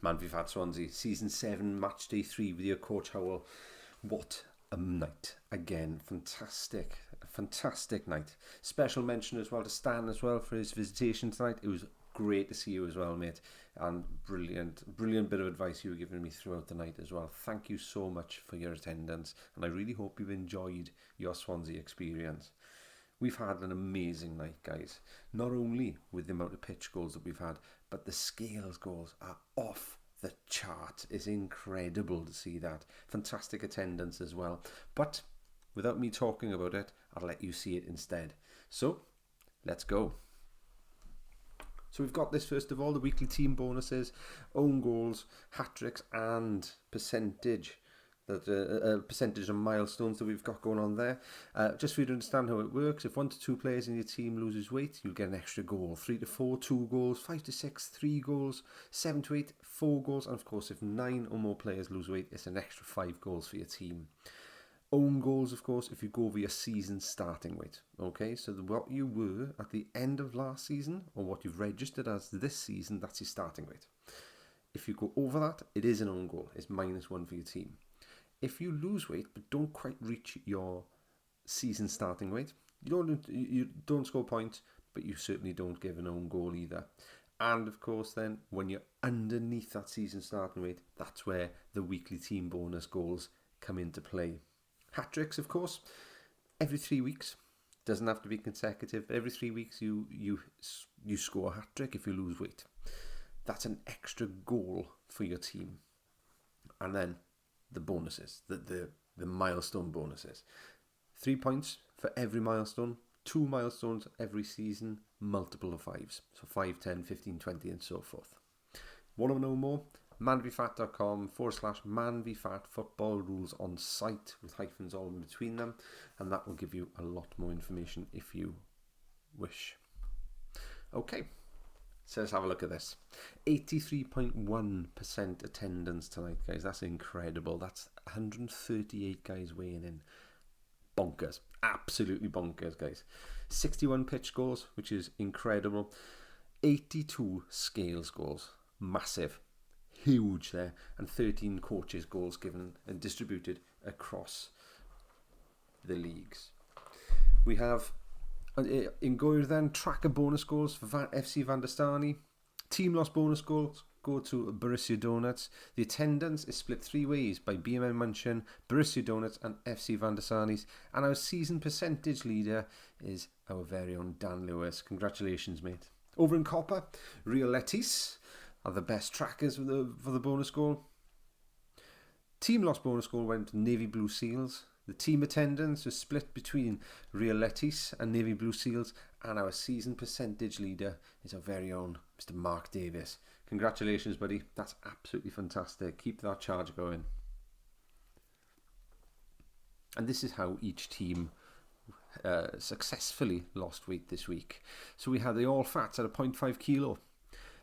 MVF at Swansea, Season 7, Match Day 3 with your coach Howell. What a night. Again, fantastic night. Special mention as well to Stan as well for his visitation tonight. It was great to see you as well, mate. And brilliant bit of advice you were giving me throughout the night as well. Thank you so much for your attendance. And I really hope you've enjoyed your Swansea experience. We've had an amazing night, guys. Not only with the amount of pitch goals that we've had, but the scales goals are off the chart. It's incredible to see that. Fantastic attendance as well. But without me talking about it, I'll let you see it instead. So, let's go. So we've got this first of all, the weekly team bonuses, own goals, hat-tricks and percentage. That percentage of milestones that we've got going on there. Just for you to understand how it works, if 1 to 2 players in your team loses weight, you'll get an extra goal. 3 to 4, 2 goals. 5 to 6, 3 goals. 7 to 8, 4 goals. And of course, if 9 or more players lose weight, it's an extra 5 goals for your team. Own goals, of course, if you go over your season starting weight. Okay, so what you were at the end of last season, or what you've registered as this season, that's your starting weight. If you go over that, it is an own goal. It's -1 for your team. If you lose weight but don't quite reach your season starting weight, you don't score points, but you certainly don't give an own goal either. And of course then, when you're underneath that season starting weight, that's where the weekly team bonus goals come into play. Hat-tricks, of course, every 3 weeks. Doesn't have to be consecutive. Every 3 weeks you score a hat-trick if you lose weight. That's an extra goal for your team. And then the bonuses, the milestone bonuses. 3 points for every milestone, 2 milestones every season, multiple of 5s. So 5, 10, 15, 20 and so forth. Want to know more? manvfat.com/manvfat football rules on site with hyphens all in between them, and that will give you a lot more information if you wish. Okay. So let's have a look at this. 83.1% attendance tonight, guys. That's incredible. That's 138 guys weighing in. Bonkers. Absolutely bonkers, guys. 61 pitch goals, which is incredible. 82 scales goals. Massive. Huge there. And 13 coaches goals given and distributed across the leagues. We have in Goyer then, tracker bonus goals for FC Van der Stani. Team loss bonus goals go to Borussia Donuts. The attendance is split 3 ways by BMN München, Borussia Donuts and FC Van der Stani's. And our season percentage leader is our very own Dan Lewis. Congratulations, mate. Over in Copper, Real Letis are the best trackers for the bonus goal. Team loss bonus goal went to Navy Blue Seals. The team attendance was split between Real Letis and Navy Blue Seals, and our season percentage leader is our very own Mr. Mark Davis. Congratulations, buddy. That's absolutely fantastic. Keep that charge going. And this is how each team successfully lost weight this week. So we had the All Fats at a 0.5 kilo.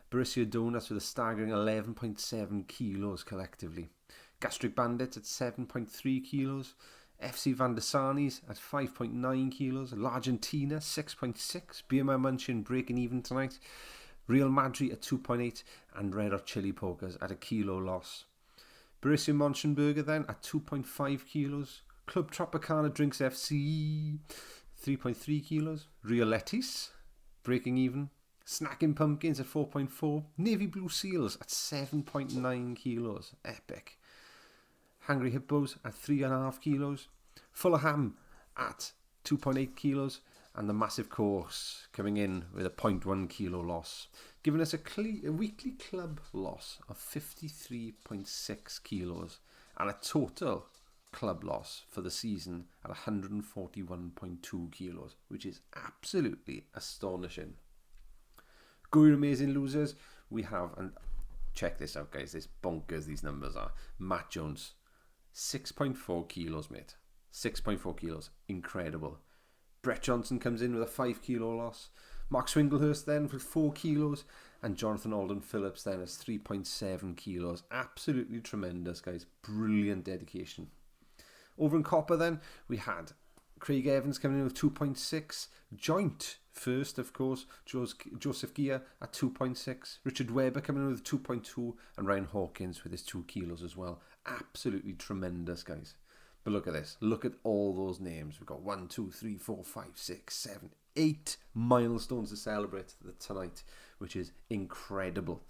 Borussia Donuts with a staggering 11.7 kilos collectively. Gastric Bandits at 7.3 kilos. FC Van der Sarni's at 5.9 kilos. L'Argentina 6.6. BMI München breaking even tonight. Real Madrid at 2.8. And Red Hot Chili Pokers at a kilo loss. Borussia Mönchengladbach then at 2.5 kilos. Club Tropicana Drinks FC 3.3 kilos. Real Letis breaking even. Snacking Pumpkins at 4.4. Navy Blue Seals at 7.9 kilos. Epic. Hungry Hippos at 3.5 kilos. Fulham at 2.8 kilos. And the Massive Course coming in with a 0.1 kilo loss, giving us a weekly club loss of 53.6 kilos and a total club loss for the season at 141.2 kilos, which is absolutely astonishing. Good amazing losers. We have, and check this out, guys, this bonkers these numbers are. Matt Jones, 6.4 kilos, mate. 6.4 kilos. Incredible. Brett Johnson comes in with a 5 kilo loss. Mark Swinglehurst then with 4 kilos. And Jonathan Alden Phillips then has 3.7 kilos. Absolutely tremendous, guys. Brilliant dedication. Over in Copper then, we had Craig Evans coming in with 2.6. Joint first, of course. Joseph Gia at 2.6. Richard Webber coming in with 2.2. And Ryan Hawkins with his 2 kilos as well. Absolutely tremendous, guys. But look at this. Look at all those names. We've got 1, 2, 3, 4, 5, 6, 7, 8 milestones to celebrate tonight, which is incredible.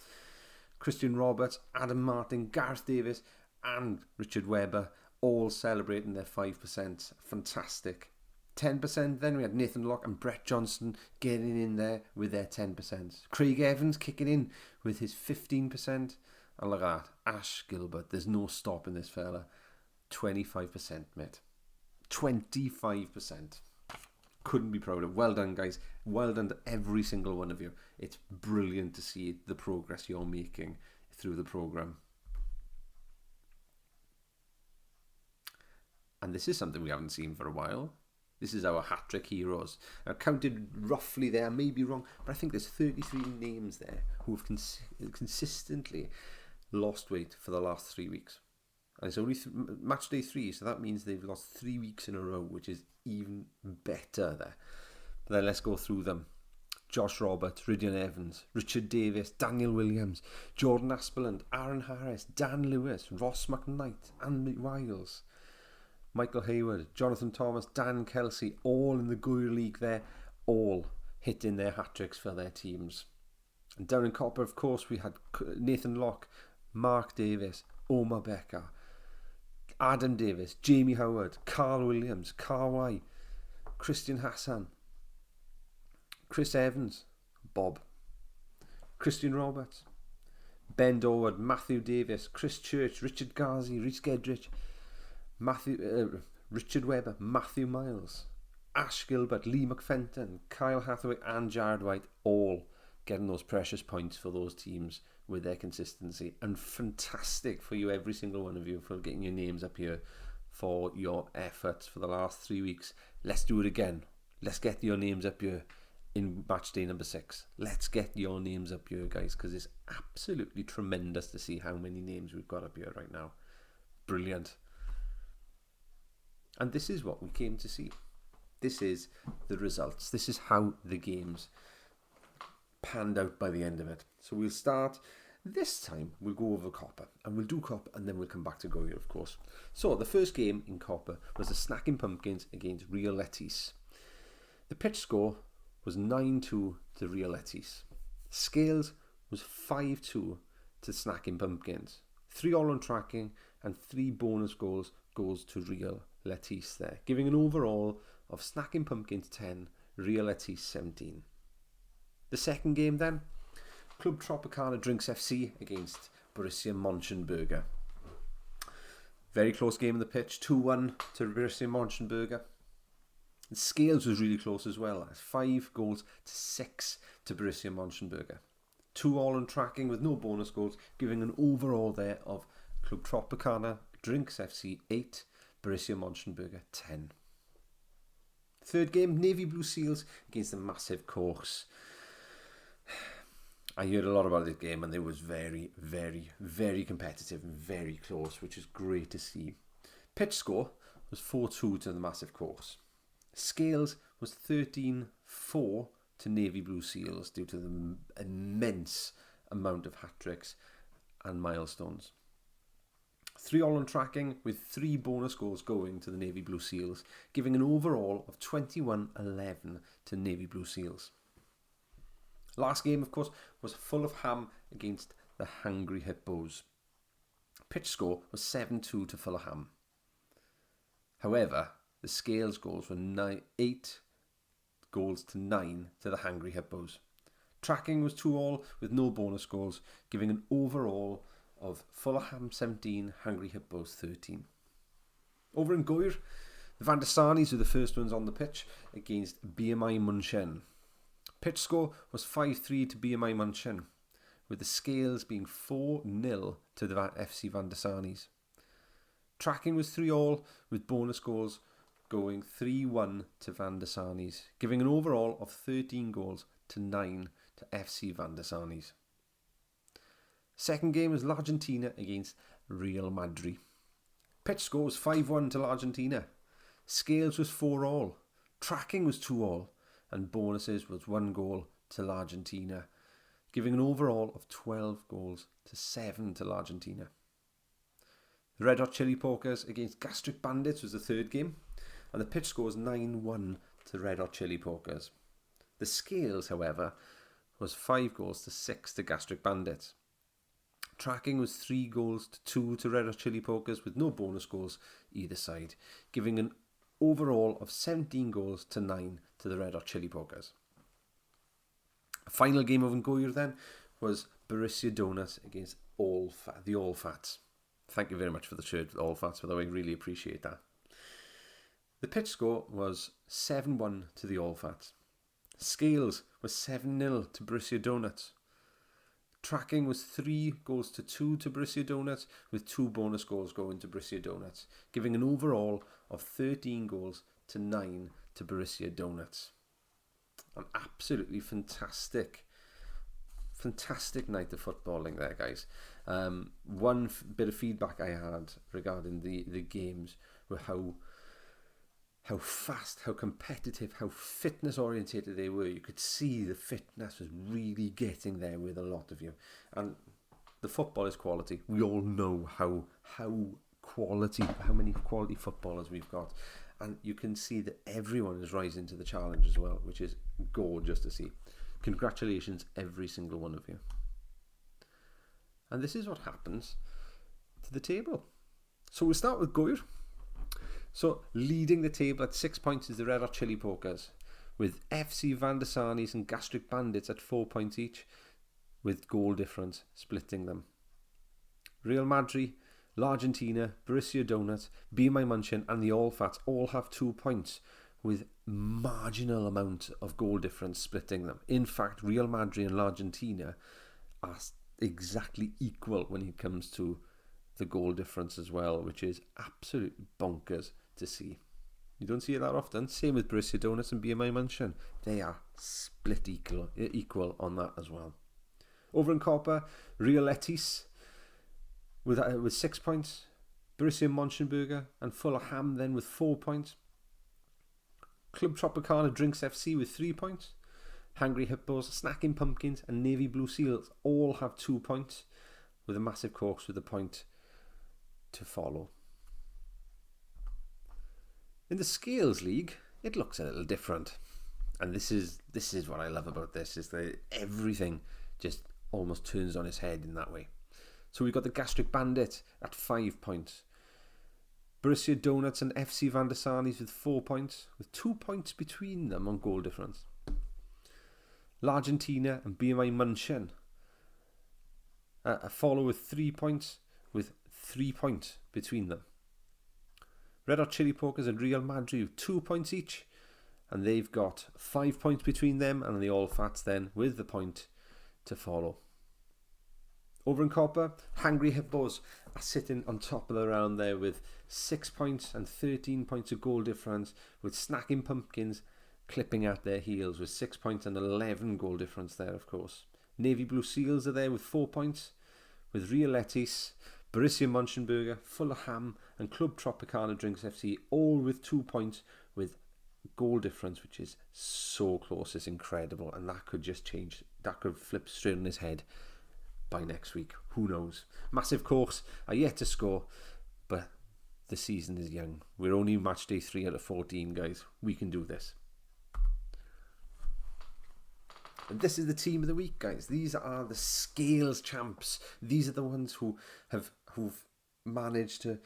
Christian Roberts, Adam Martin, Gareth Davis, and Richard Webber all celebrating their 5%. Fantastic. 10% then we had Nathan Locke and Brett Johnston getting in there with their 10%. Craig Evans kicking in with his 15%. And look at that, Ash Gilbert, there's no stopping this fella. 25%, mate. 25%. Couldn't be prouder. Well done, guys. Well done to every single one of you. It's brilliant to see the progress you're making through the programme. And this is something we haven't seen for a while. This is our hat-trick heroes. I counted roughly there, I may be wrong, but I think there's 33 names there who have consistently lost weight for the last 3 weeks. And it's only match day 3, so that means they've lost 3 weeks in a row, which is even better there. But then let's go through them. Josh Roberts, Rydion Evans, Richard Davis, Daniel Williams, Jordan Aspeland, Aaron Harris, Dan Lewis, Ross McKnight, Andy Wiles, Michael Hayward, Jonathan Thomas, Dan Kelsey, all in the Goyer League there, all hitting their hat-tricks for their teams. And down in Copper, of course, we had Nathan Locke, Mark Davis, Omar Becker, Adam Davis, Jamie Howard, Carl Williams, Carl White, Christian Hassan, Chris Evans, Bob, Christian Roberts, Ben Dorward, Matthew Davis, Chris Church, Richard Ghazi, Rhys Gedrich, Richard Webber, Matthew Miles, Ash Gilbert, Lee McFenton, Kyle Hathaway and Jared White, all getting those precious points for those teams with their consistency. And fantastic for you, every single one of you, for getting your names up here for your efforts for the last 3 weeks. Let's do it again. Let's get your names up here in match day number 6. Let's get your names up here, guys, because it's absolutely tremendous to see how many names we've got up here right now. Brilliant. And this is what we came to see. This is the results. This is how the games panned out by the end of it. So we'll start. This time we'll go over Copper, and we'll do Copper and then we'll come back to Goyer, of course. So the first game in Copper was the Snacking Pumpkins against Real Letties. The pitch score was 9-2 to Real Letties. Scales was 5-2 to Snacking Pumpkins. 3 all on tracking and 3 bonus goals to Real Letties there, giving an overall of Snacking Pumpkins 10, Real Letties 17. The second game then, Club Tropicana Drinks FC against Borussia Mönchengladbach. Very close game in the pitch, 2-1 to Borussia Mönchengladbach. And Scales was really close as well, 5 goals to 6 to Borussia Mönchengladbach. 2 all on tracking with no bonus goals, giving an overall there of Club Tropicana Drinks FC 8, Borussia Mönchengladbach 10. Third game, Navy Blue Seals against the Massive Corks. I heard a lot about this game and it was very, very, very competitive and very close, which is great to see. Pitch score was 4-2 to the Massive Corks. Scales was 13-4 to Navy Blue Seals due to the immense amount of hat-tricks and milestones. 3 all on tracking with 3 bonus goals going to the Navy Blue Seals, giving an overall of 21-11 to Navy Blue Seals. Last game, of course, was Fulham against the Hungry Hippos. Pitch score was 7-2 to Fulham. However, the Scales goals were 8 goals to 9 to the Hungry Hippos. Tracking was 2 all with no bonus goals, giving an overall of Fulham 17, Hungry Hippos 13. Over in Goyer, the Van der Sarnis were the first ones on the pitch against BMI München. Pitch score was 5-3 to BMI München, with the Scales being 4-0 to the FC Van der Sarnis. Tracking was 3 all with bonus goals going 3-1 to Van der Sarnis, giving an overall of 13 goals to 9 to FC Van der Sarnis. Second game was L'Argentina against Real Madrid. Pitch score was 5-1 to L'Argentina. Scales was 4-all. Tracking was 2-all. And bonuses was 1 goal to L'Argentina, giving an overall of 12 goals to 7 to L'Argentina. The Red Hot Chili Pokers against Gastric Bandits was the third game, and the pitch score was 9-1 to Red Hot Chili Pokers. The scales, however, was 5 goals to 6 to Gastric Bandits. Tracking was 3 goals to 2 to Red Hot Chili Pokers, with no bonus goals either side, giving an overall of 17 goals to 9 to the Red Hot Chili Pokers. A final game of Ngoir then was Borussia Donuts against the All Fats. Thank you very much for the shirt, All Fats, by the way, really appreciate that. The pitch score was 7-1 to the All Fats. Scales was 7-0 to Borussia Donuts. Tracking was 3 goals to 2 to Borussia Donuts, with 2 bonus goals going to Borussia Donuts, giving an overall of 13 goals to 9 to Borussia Donuts. An absolutely fantastic night of footballing there, guys. One bit of feedback I had regarding the games were how fast, how competitive, how fitness orientated they were. You could see the fitness was really getting there with a lot of you. And the football is quality. We all know how many quality footballers we've got. And you can see that everyone is rising to the challenge as well, which is gorgeous to see. Congratulations, every single one of you. And this is what happens to the table. So we'll start with Ngoir. So leading the table at 6 points is the Red Hot Chili Pokers, with FC Van der Sarni's and Gastric Bandits at 4 points each, with goal difference splitting them. Real Madrid, L'Argentina, Borussia Donuts, BMI München and the All Fats all have 2 points, with marginal amount of goal difference splitting them. In fact, Real Madrid and L'Argentina are exactly equal when it comes to the goal difference as well, which is absolutely bonkers to see. You don't see it that often. Same with Borussia Donuts and BMI München. They are split equal on that as well. Over in Copa, Real Betis with 6 points. Borussia Mönchengladbach and Fulham then with 4 points. Club Tropicana Drinks FC with 3 points. Hungry Hippos, Snacking Pumpkins and Navy Blue Seals all have 2 points, with a massive Corks with a point to follow. In the Scales League, it looks a little different, and this is what I love about this, is that everything just almost turns on its head in that way. So we've got the Gastric Bandit at 5 points, Borussia Donuts and FC Van der Sarni's with 4 points, with 2 points between them on goal difference. L'Argentina and BMI München follow with 3 points, with 3 points between them. Red Hot Chili Pokers and Real Madrid with 2 points each, and they've got 5 points between them and the All Fats then with the point to follow. Over in Copa, Hungry Hippos are sitting on top of the round there with 6 points and 13 points of goal difference, with Snacking Pumpkins clipping at their heels with 6 points and 11 goal difference there, of course. Navy Blue Seals are there with 4 points, with Real Betis, Borussia Mönchengladbach, Fulham and Club Tropicana Drinks FC all with 2 points, with goal difference which is so close, it's incredible, and that could just change, that could flip straight on his head by next week, who knows. Massive Corks are yet to score, but the season is young. We're only match day 3 out of 14, guys. We can do this. And this is the team of the week, guys. These are the Scales champs. These are the ones who've managed to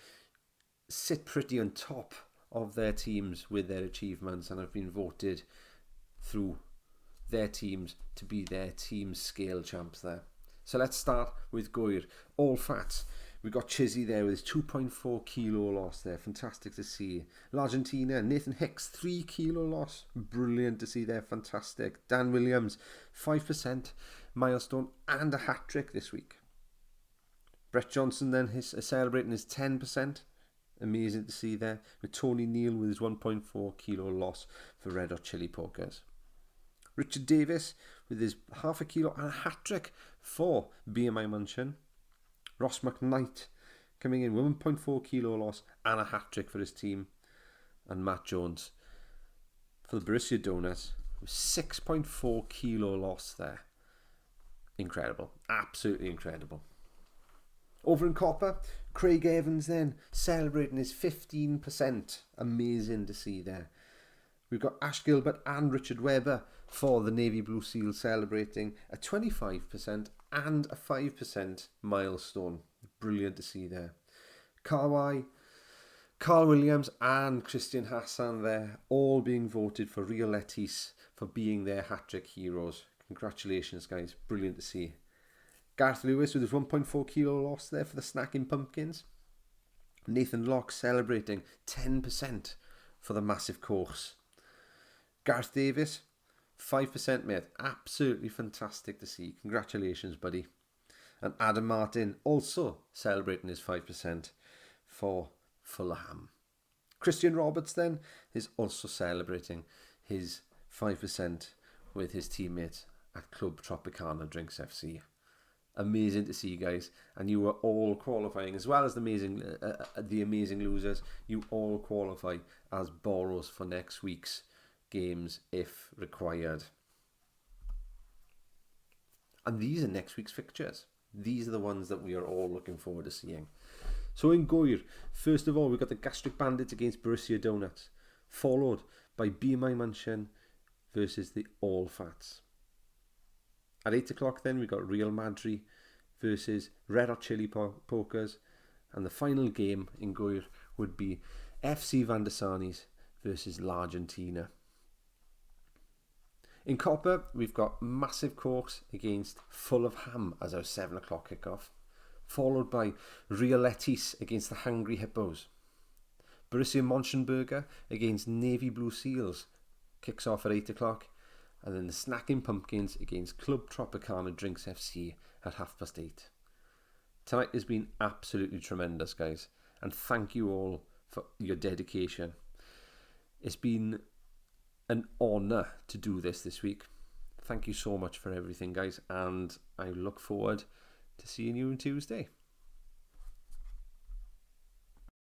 sit pretty on top of their teams with their achievements and have been voted through their teams to be their team scale champs there. So let's start with Ngoir. All Fats. We got Chizzy there with his 2.4 kilo loss there. Fantastic to see. L'Argentina, Nathan Hicks, 3 kilo loss. Brilliant to see there. Fantastic. Dan Williams, 5% milestone and a hat-trick this week. Brett Johnson then celebrating his 10%. Amazing to see there. With Tony Neal with his 1.4 kilo loss for Red Hot Chili Pokers. Richard Davis with his half a kilo and a hat-trick for BMI München. Ross McKnight coming in with 1.4 kilo loss and a hat-trick for his team. and Matt Jones for the Borussia Donuts. 6.4 kilo loss there. Incredible. Absolutely incredible. Over in Copper, Craig Evans then celebrating his 15%. Amazing to see there. We've got Ash Gilbert and Richard Webber for the Navy Blue Seals celebrating a 25% and a 5% milestone. Brilliant to see there. Carl Williams and Christian Hassan there, all being voted for Real Letis for being their hat-trick heroes. Congratulations, guys. Brilliant to see. Gareth Lewis with his 1.4 kilo loss there for the Snacking Pumpkins. Nathan Locke celebrating 10% for the Massive Course. Gareth Davis, 5%, mate. Absolutely fantastic to see. Congratulations, buddy. And Adam Martin also celebrating his 5% for Fulham. Christian Roberts then is also celebrating his 5% with his teammates at Club Tropicana Drinks FC. Amazing to see, guys, and you are all qualifying, as well as the amazing losers. You all qualify as borrows for next week's games if required. And these are next week's fixtures. These are the ones that we are all looking forward to seeing. So in Goir, first of all, we've got the Gastric Bandits against Borussia Donuts, followed by BMI München versus the All Fats. At 8 o'clock then, we've got Real Madrid versus Red Hot Chili Pokers, and the final game in Goir would be FC Van der Sarnis versus L'Argentina. In Copper, we've got Massive Corks against Full of Ham as our 7 o'clock kickoff, followed by Real Letis against the Hungry Hippos. Borussia Mönchengladbach against Navy Blue Seals kicks off at 8 o'clock, and then the Snacking Pumpkins against Club Tropicana Drinks FC at 8:30. Tonight has been absolutely tremendous, guys, and thank you all for your dedication. It's been an honour to do this week. Thank you so much for everything, guys, and I look forward to seeing you on Tuesday.